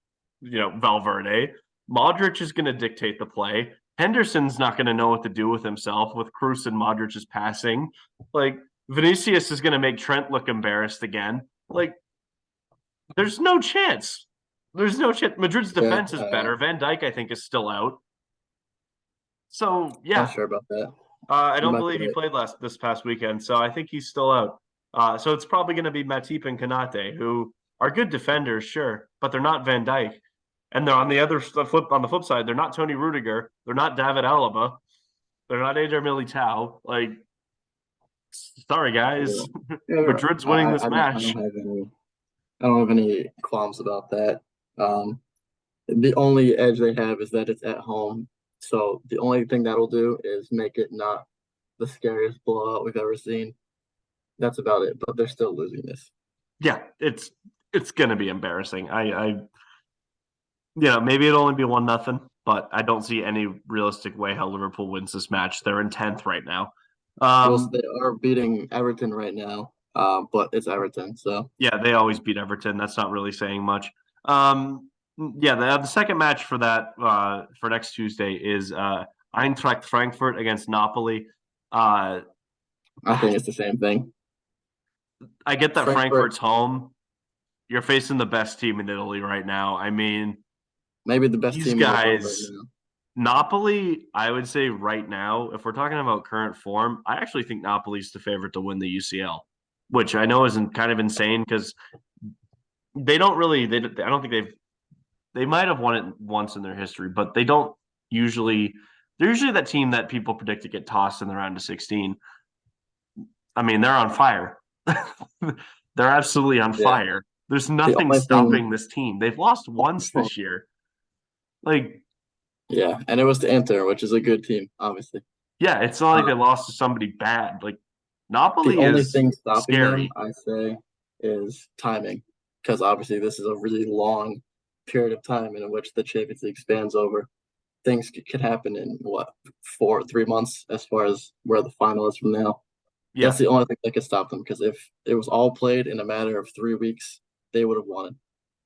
Valverde. Modric is going to dictate the play. Henderson's not going to know what to do with himself with Kroos and Modric's passing. Like Vinicius is going to make Trent look embarrassed again. Like there's no chance. There's no chance. Madrid's Yeah, defense is better. Van Dijk, I think, is still out. So not yeah, sure about that. I You don't might be believe he right. played this past weekend. So I think he's still out. So it's probably going to be Matip and Kanate, who are good defenders, sure, but they're not Van Dijk. And they're on the flip side, they're not Tony Rudiger, they're not David Alaba, they're not Eder Militao. Like, sorry Yeah, guys, yeah. Madrid's winning this I match. don't have any. I don't have any qualms about that. Um, the only edge they have is that it's at home. So the only thing that'll do is make it not the scariest blowout we've ever seen. That's about it. But they're still losing this. Yeah, it's gonna be embarrassing. I maybe it'll only be 1-0, but I don't see any realistic way how Liverpool wins this match. They're in 10th right now. Well, Um, they are beating Everton right now, but it's Everton, so yeah, they always beat Everton. That's not really saying much. Um, yeah, the second match for that for next Tuesday is Eintracht Frankfurt against Napoli. Uh, I think it's the same thing. I get that Frankfurt, Frankfurt's home. You're facing the best team in Italy right now. I mean, maybe the best these team in the world right guys, now. Napoli, I would say right now, if we're talking about current form, I actually think Napoli's the favorite to win the UCL, which I know isn't kind of insane because they don't really, I don't think they might have won it once in their history, but they don't usually, they're usually that team that people predict to get tossed in the round of 16. I mean, they're on fire. They're absolutely on Yeah. fire. There's The nothing only thing, stopping this team. They've lost once this year. Like, yeah, and it was to Inter, which is a good team, obviously. yeah, it's not like Uh, they lost to somebody bad. Like, the Napoli only is thing stopping them, scary. I say, is timing, because obviously this is a really long period of time in which the Champions League spans over. Things could happen in what 3 months as far as where the final is from now. That's Yeah, the only thing that could stop them, because if it was all played in a matter of 3 weeks, they would have won it.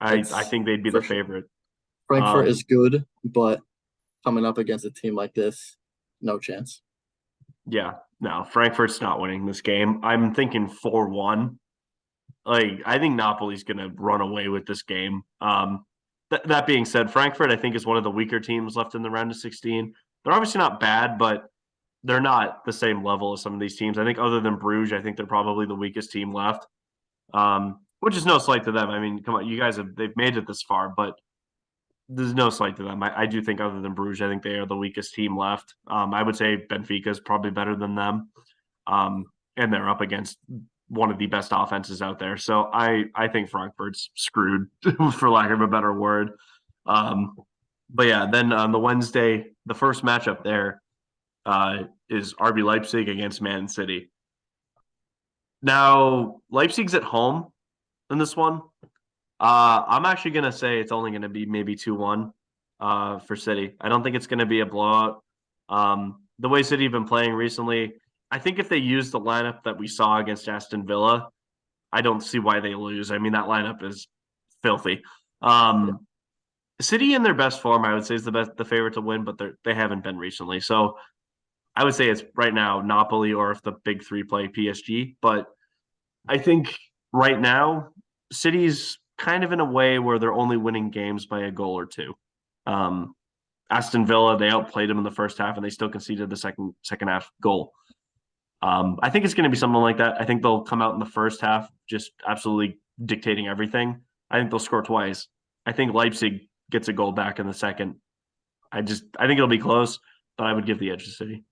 I It's think they'd be the for sure. favorite. Frankfurt Um, is good, but coming up against a team like this, no chance. yeah, no, Frankfurt's not winning this game. I'm thinking 4-1. Like, I think Napoli's going to run away with this game. That being said, Frankfurt, I think, is one of the weaker teams left in the round of 16. They're obviously not bad, but they're not the same level as some of these teams. I think, other than Bruges, I think they're probably the weakest team left. Which is no slight to them. I mean, come on, you guys they've made it this far, but there's no slight to them. I do think, other than Bruges, I think they are the weakest team left. I would say Benfica is probably better than them, um, and they're up against one of the best offenses out there. So I think Frankfurt's screwed, for lack of a better word. Um, but yeah, then on the Wednesday, the first matchup there is RB Leipzig against Man City. Now Leipzig's at home in this one. I'm actually gonna say it's only gonna be maybe 2-1 for City. I don't think it's gonna be a blowout. The way City have been playing recently, I think if they use the lineup that we saw against Aston Villa, I don't see why they lose. I mean, that lineup is filthy. Yeah. Um, City in their best form, I would say, is the favorite to win, but they haven't been recently. So I would say it's right now Napoli, or if the big three play PSG. But I think right now City's kind of in a way where they're only winning games by a goal or two. Um, Aston Villa, they outplayed them in the first half and they still conceded the second half goal. I think it's going to be something like that. I think they'll come out in the first half just absolutely dictating everything. I think they'll score twice. I think Leipzig gets a goal back in the second. I think it'll be close, but I would give the edge to City.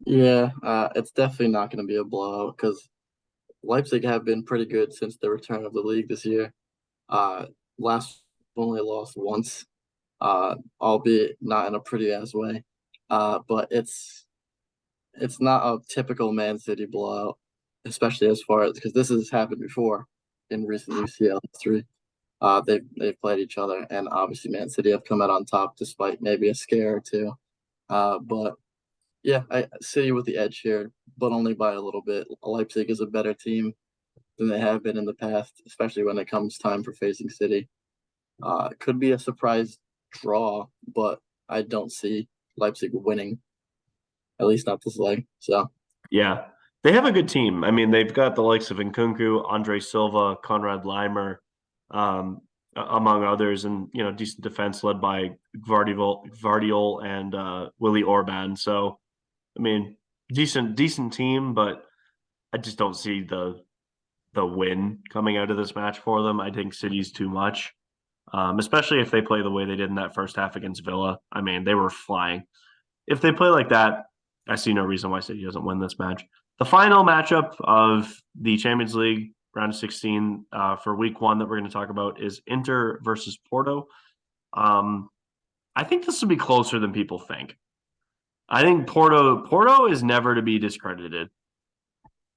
Yeah, it's definitely not going to be a blowout because Leipzig have been pretty good since the return of the league this year. Uh, last only lost once, albeit not in a pretty ass way. But it's not a typical Man City blowout, especially as far as because this has happened before in recent UCL history. They've played each other, and obviously Man City have come out on top despite maybe a scare or two. But yeah, City with the edge here, but only by a little bit. Leipzig is a better team than they have been in the past, especially when it comes time for facing City. It could be a surprise draw, but I don't see Leipzig winning, at least not this leg. So Yeah, they have a good team. I mean, they've got the likes of Nkunku, Andre Silva, Conrad Leimer, um, among others, and decent defense led by Gvardiol and Willie Orban. So, I mean, decent team, but I just don't see the win coming out of this match for them. I think City's too much, especially if they play the way they did in that first half against Villa. I mean, they were flying. If they play like that, I see no reason why City doesn't win this match. The final matchup of the Champions League round of 16 for week one that we're going to talk about is Inter versus Porto. Um, I think this will be closer than people think. I think Porto is never to be discredited.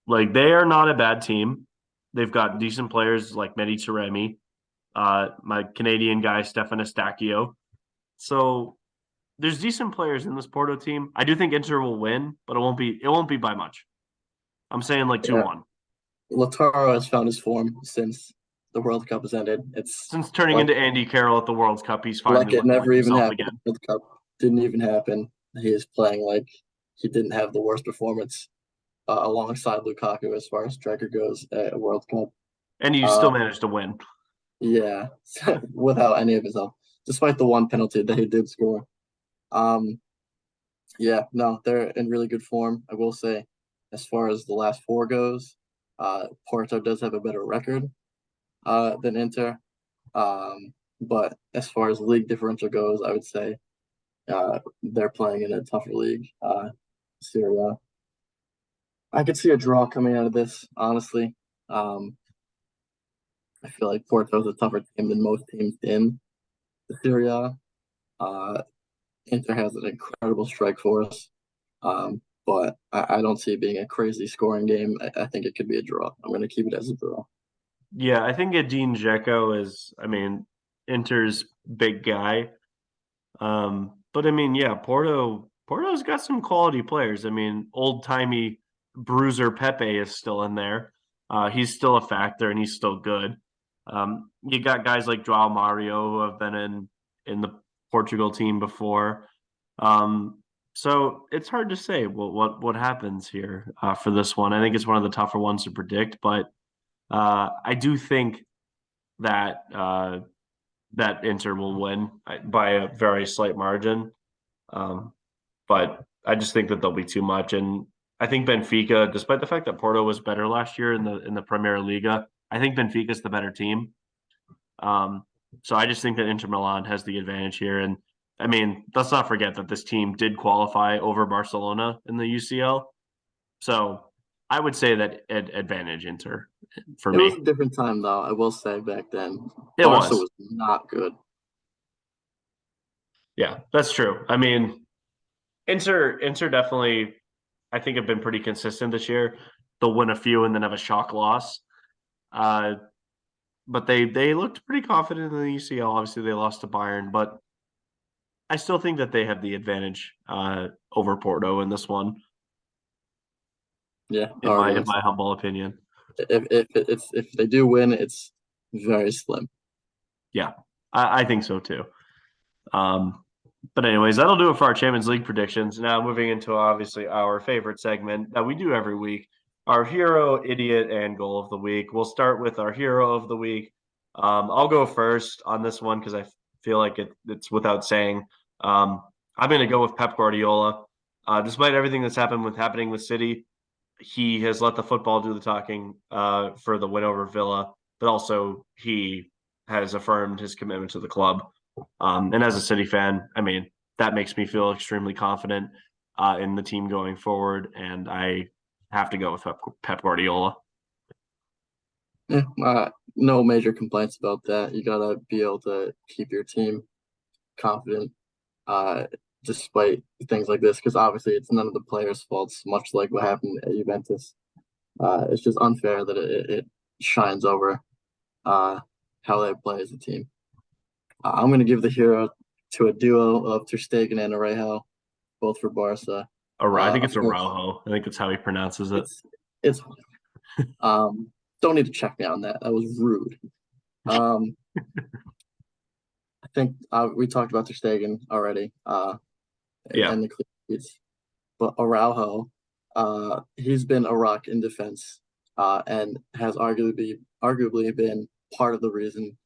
Like, they are not a bad team. They've got decent players like Mehdi Taremi. my Canadian guy Stefan Estacchio. So there's decent players in this Porto team. I do think Inter will win, but it won't be by much. I'm saying like two Yeah, one. Lautaro has found his form since the World Cup has ended. It's Since turning like into Andy Carroll at the World Cup, he's finally like it looking like never even himself happened. again. The World Cup didn't even happen. He is playing like he didn't have the worst performance alongside Lukaku as far as striker goes at a World Cup. And you Uh, still managed to win. yeah, without any of his help, despite the one penalty that he did score. Um, yeah, no, they're in really good form. I will say, as far as the last four goes, Porto does have a better record than Inter. But as far as league differential goes, I would say they're playing in a tougher league. Serie A. I could see a draw coming out of this, honestly. Um, I feel like Porto is a tougher team than most teams in the Serie A. Uh, Inter has an incredible strike force, but I don't see it being a crazy scoring game. I think it could be a draw. I'm going to keep it as a draw. Yeah, I think Edin Dzeko is, I mean, Inter's big guy. But I mean, yeah, Porto's got some quality players. I mean, old timey bruiser Pepe is still in there. He's still a factor and he's still good. You got guys like João Mario who have been in the Portugal team before. So it's hard to say what happens here for this one. I think it's one of the tougher ones to predict, but I do think that that Inter will win by a very slight margin. Um, but I just think that there'll be too much. And I think Benfica, despite the fact that Porto was better last year in the Premier Liga, I think Benfica's the better team. Um, so I just think that Inter Milan has the advantage here. And I mean, let's not forget that this team did qualify over Barcelona in the UCL. So I would say that advantage Inter for It was me. a different time, though. I will say back then, It Barca was. was not good. Yeah, that's true. I mean, Inter definitely I think have been pretty consistent this year. They'll win a few and then have a shock loss. Uh, but they looked pretty confident in the UCL. Obviously, they lost to Bayern, but I still think that they have the advantage over Porto in this one, Yeah, in my arguments. humble opinion. If they do win, it's very slim. Yeah, I think so too. Um, but anyways, that'll do it for our Champions League predictions. Now moving into obviously our favorite segment that we do every week, our hero, idiot, and goal of the week. We'll start with our hero of the week. I'll go first on this one because I feel like it's without saying. Um, I'm going to go with Pep Guardiola. Despite everything that's happening with City, he has let the football do the talking for the win over Villa, but also he has affirmed his commitment to the club. And as a City fan, I mean, that makes me feel extremely confident in the team going forward. And I have to go with Pep Guardiola. Yeah, no major complaints about that. You gotta be able to keep your team confident, uh, despite things like this, because obviously it's none of the players' faults. Much like what happened at Juventus, it's just unfair that it shines over uh, how they play as a team. I'm gonna give the hero to a duo of Ter Stegen and Arejo, both for Barca. I think Of it's course, Araujo. I think that's how he pronounces it. it's don't need to check me on that. That was rude. Um, I think we talked about Ter Stegen already, Yeah. and the clean sheets, but Araujo, he's been a rock in defense, and has arguably been part of the reason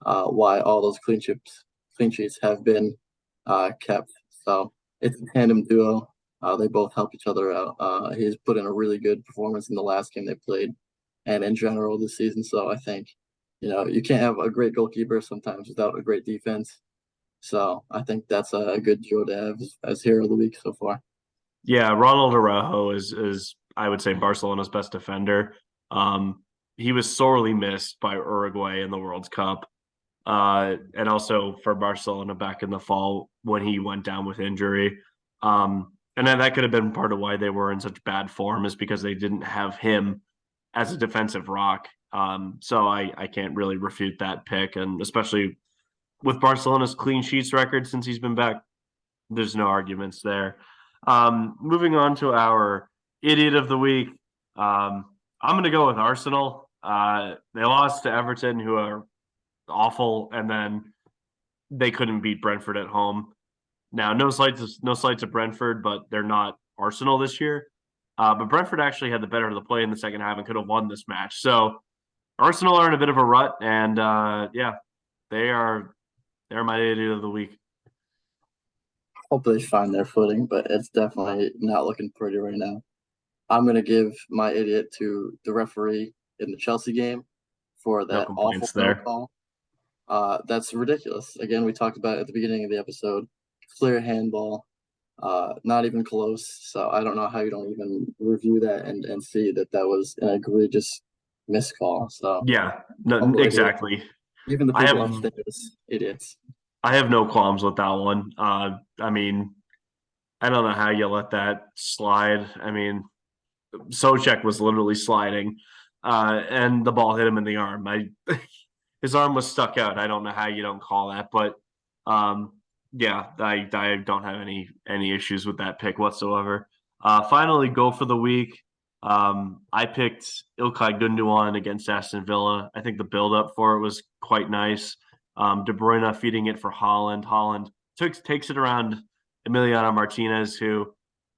why all those clean sheets have been kept. So it's a tandem duo. They both help each other out. He's put in a really good performance in the last game they played, and in general this season. So I think, you can't have a great goalkeeper sometimes without a great defense. So I think that's a good duo to have as hero of the week so far. Yeah, Ronald Araujo is I would say Barcelona's best defender. Um, he was sorely missed by Uruguay in the World Cup. And also for Barcelona back in the fall when he went down with injury. And then that could have been part of why they were in such bad form is because they didn't have him as a defensive rock. So I can't really refute that pick, and especially with Barcelona's clean sheets record since he's been back, there's no arguments there. Moving on to our idiot of the week. I'm going to go with Arsenal. They lost to Everton, who are awful, and then they couldn't beat Brentford at home. Now, no slight to Brentford, but they're not Arsenal this year. But Brentford actually had the better of the play in the second half and could have won this match. So Arsenal are in a bit of a rut, and yeah, they're my idiot of the week. Hope they find their footing, but it's definitely not looking pretty right now. I'm gonna give my idiot to the referee in the Chelsea game for No that awful complaints no there. call. That's ridiculous. Again, we talked about it at the beginning of the episode. Clear handball, not even close. So I don't know how you don't even review that and see that that was an egregious miscall. So Yeah, no, humble idiot. exactly. Even the I people have upstairs, idiots. I have no qualms with that one. I mean, I don't know how you let that slide. I mean, Socek was literally sliding, and the ball hit him in the arm. His arm was stuck out. I don't know how you don't call that, but um, yeah, I don't have any issues with that pick whatsoever. Finally, go for the week. I picked Ilkay Gundogan against Aston Villa. I think the build up for it was quite nice. De Bruyne feeding it for Holland. Holland takes it around Emiliano Martinez, who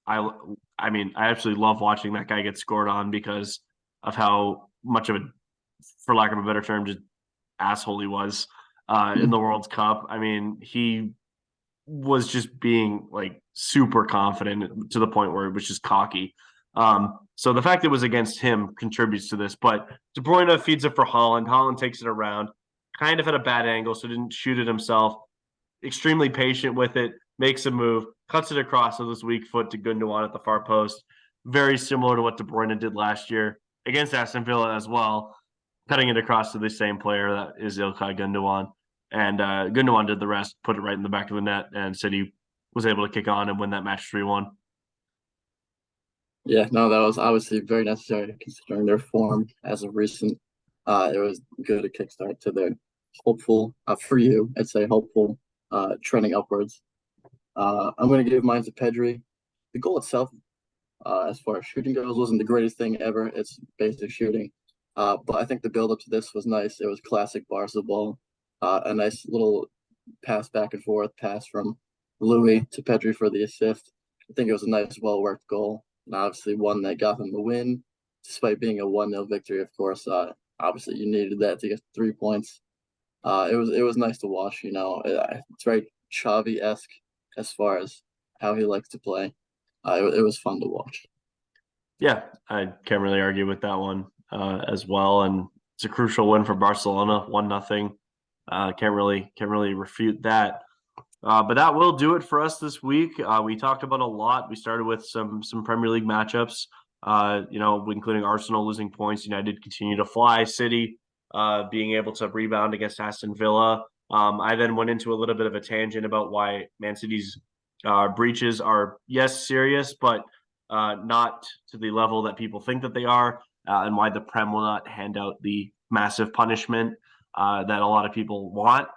I I mean I absolutely love watching that guy get scored on because of how much of a, for lack of a better term, just asshole he was in the World Cup. I mean, he was just being like super confident to the point where it was just cocky. So the fact it was against him contributes to this. But De Bruyne feeds it for Holland. Holland takes it around, kind of at a bad angle, so didn't shoot it himself. Extremely patient with it, makes a move, cuts it across with his weak foot to Gundogan at the far post. Very similar to what De Bruyne did last year against Aston Villa as well, cutting it across to the same player that is Ilkay Gundogan. And Gundogan did the rest, put it right in the back of the net, and City was able to kick on and win that match 3-1. Yeah, no, that was obviously very necessary considering their form as of recent. It was good a kickstart to their hopeful, for you, I'd say hopeful, trending upwards. I'm going to give mine to Pedri. The goal itself, as far as shooting goes, wasn't the greatest thing ever. It's basic shooting. But I think the build up to this was nice. It was classic Barca ball. A nice little pass back and forth pass from Louis to Pedri for the assist. I think it was a nice, well worked goal, and obviously one that got them the win, despite being a 1-0 victory. Of course, obviously you needed that to get 3 points. It was nice to watch. It's very Xavi esque as far as how he likes to play. It was fun to watch. Yeah, I can't really argue with that one as well. And it's a crucial win for Barcelona, 1-0. Can't really refute that. But that will do it for us this week. We talked about a lot. We started with some Premier League matchups. Including Arsenal losing points, United continue to fly, City being able to rebound against Aston Villa. I then went into a little bit of a tangent about why Man City's breaches are, yes, serious, but not to the level that people think that they are, and why the Prem will not hand out the massive punishment that a lot of people want.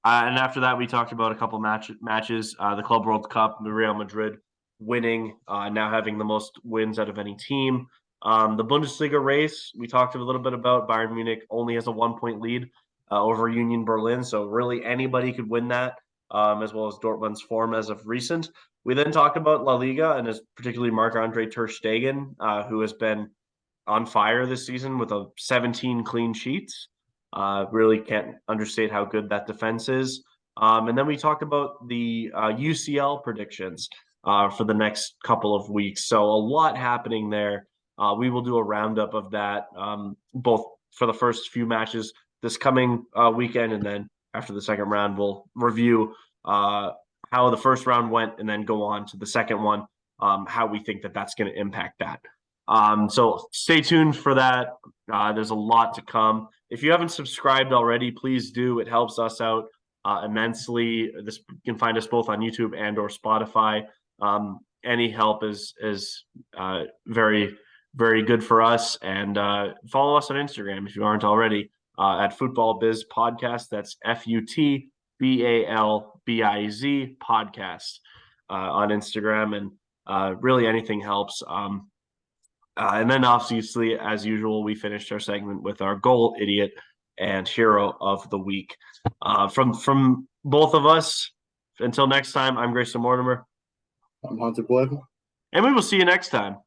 And after that, we talked about a couple matches, the Club World Cup, the Real Madrid winning, now having the most wins out of any team. The Bundesliga race, we talked a little bit about. Bayern Munich only has a 1 point lead over Union Berlin, so really anybody could win that, as well as Dortmund's form as of recent. We then talked about La Liga and particularly Marc-Andre Ter Stegen, who has been on fire this season with 17 clean sheets. Really can't understate how good that defense is. And then we talked about the UCL predictions for the next couple of weeks. So a lot happening there. We will do a roundup of that, both for the first few matches this coming weekend, and then after the second round, we'll review how the first round went, and then go on to the second one, how we think that that's going to impact that. So stay tuned for that. There's a lot to come. If you haven't subscribed already, please do. It helps us out immensely. You can find us both on YouTube and or Spotify. Any help is very very good for us. And follow us on Instagram if you aren't already at Futbal Biz Podcast. That's FUTBALBIZ Podcast on Instagram. And really anything helps. And then obviously, as usual, we finished our segment with our goal, idiot, and hero of the week. From both of us, until next time, I'm Grayson Mortimer. I'm Hunter Boyd. And we will see you next time.